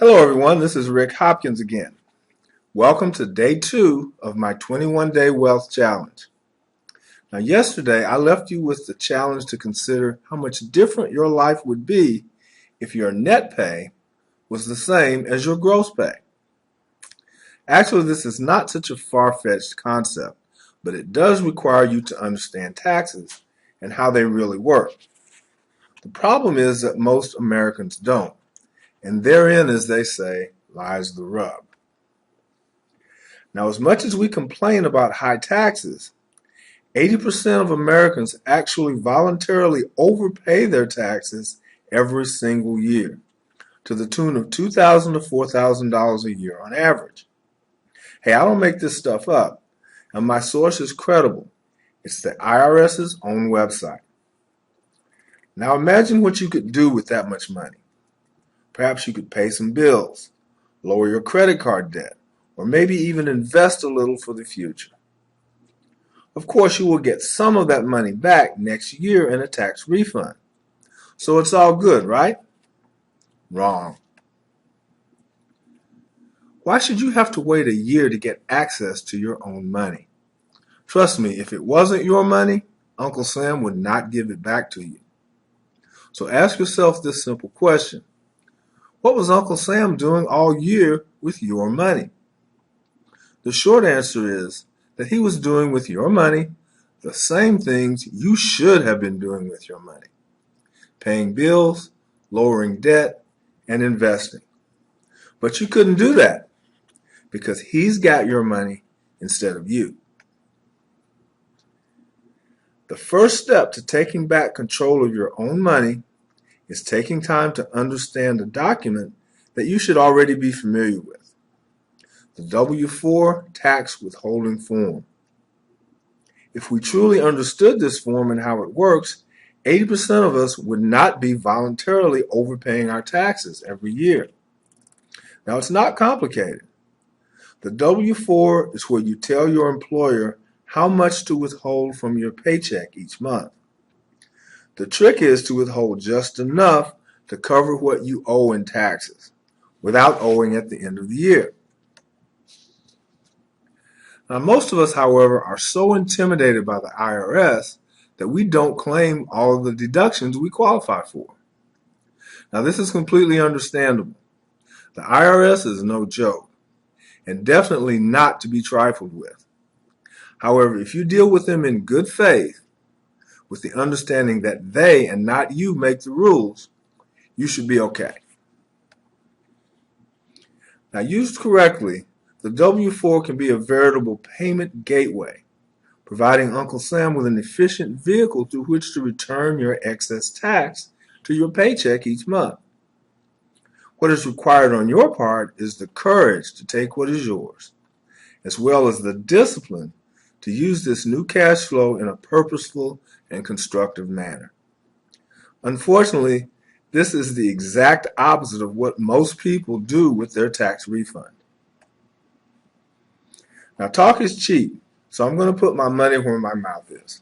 Hello everyone, this is Rick Hopkins again. Welcome to day 2 of my 21-day wealth challenge. Now yesterday I left you with the challenge to consider how much different your life would be if your net pay was the same as your gross pay. Actually, this is not such a far-fetched concept, but it does require you to understand taxes and how they really work. The problem is that most Americans don't, and therein, as they say, lies the rub. Now, as much as we complain about high taxes, 80% of Americans actually voluntarily overpay their taxes every single year, to the tune of $2,000 to $4,000 a year on average. Hey, I don't make this stuff up, and my source is credible. It's the IRS's own website. Now imagine what you could do with that much money. Perhaps you could pay some bills, lower your credit card debt, or maybe even invest a little for the future. Of course, you will get some of that money back next year in a tax refund. So it's all good, right? Wrong. Why should you have to wait a year to get access to your own money? Trust me, if it wasn't your money, Uncle Sam would not give it back to you. So ask yourself this simple question. What was Uncle Sam doing all year with your money? The short answer is that he was doing with your money the same things you should have been doing with your money. Paying bills, lowering debt, and investing. But you couldn't do that because he's got your money instead of you. The first step to taking back control of your own money is taking time to understand a document that you should already be familiar with. The W-4 tax withholding form. If we truly understood this form and how it works, 80% of us would not be voluntarily overpaying our taxes every year. Now, it's not complicated. The W-4 is where you tell your employer how much to withhold from your paycheck each month. The trick is to withhold just enough to cover what you owe in taxes, without owing at the end of the year. Now, most of us, however, are so intimidated by the IRS that we don't claim all of the deductions we qualify for. Now, this is completely understandable. The IRS is no joke, and definitely not to be trifled with. However, if you deal with them in good faith, with the understanding that they and not you make the rules, you should be okay. Now, used correctly, the W-4 can be a veritable payment gateway, providing Uncle Sam with an efficient vehicle through which to return your excess tax to your paycheck each month. What is required on your part is the courage to take what is yours, as well as the discipline to use this new cash flow in a purposeful and constructive manner. Unfortunately, this is the exact opposite of what most people do with their tax refund. Now, talk is cheap, so I'm going to put my money where my mouth is.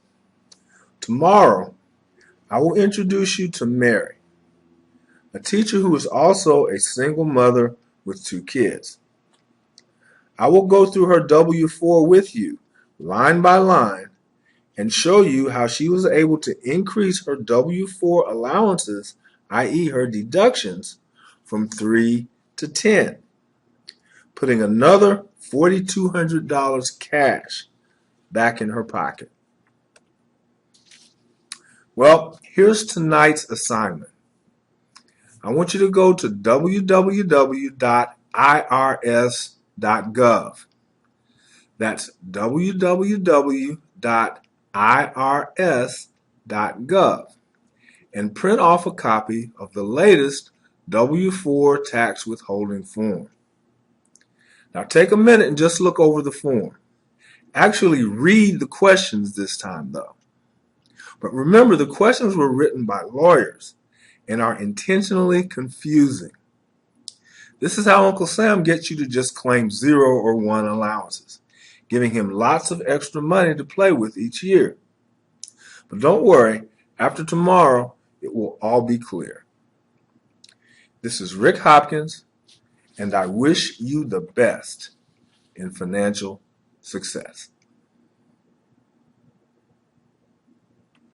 Tomorrow, I will introduce you to Mary, a teacher who is also a single mother with 2 kids. I will go through her W-4 with you, line by line, and show you how she was able to increase her W-4 allowances, i.e. her deductions, from 3 to 10, putting another $4,200 cash back in her pocket. Well, here's tonight's assignment. I want you to go to www.irs.gov. That's www.irs.gov and print off a copy of the latest W-4 tax withholding form. Now take a minute and just look over the form. Actually read the questions this time though. But remember, the questions were written by lawyers and are intentionally confusing. This is how Uncle Sam gets you to just claim 0 or 1 allowances, giving him lots of extra money to play with each year. But don't worry, after tomorrow, it will all be clear. This is Rick Hopkins, and I wish you the best in financial success.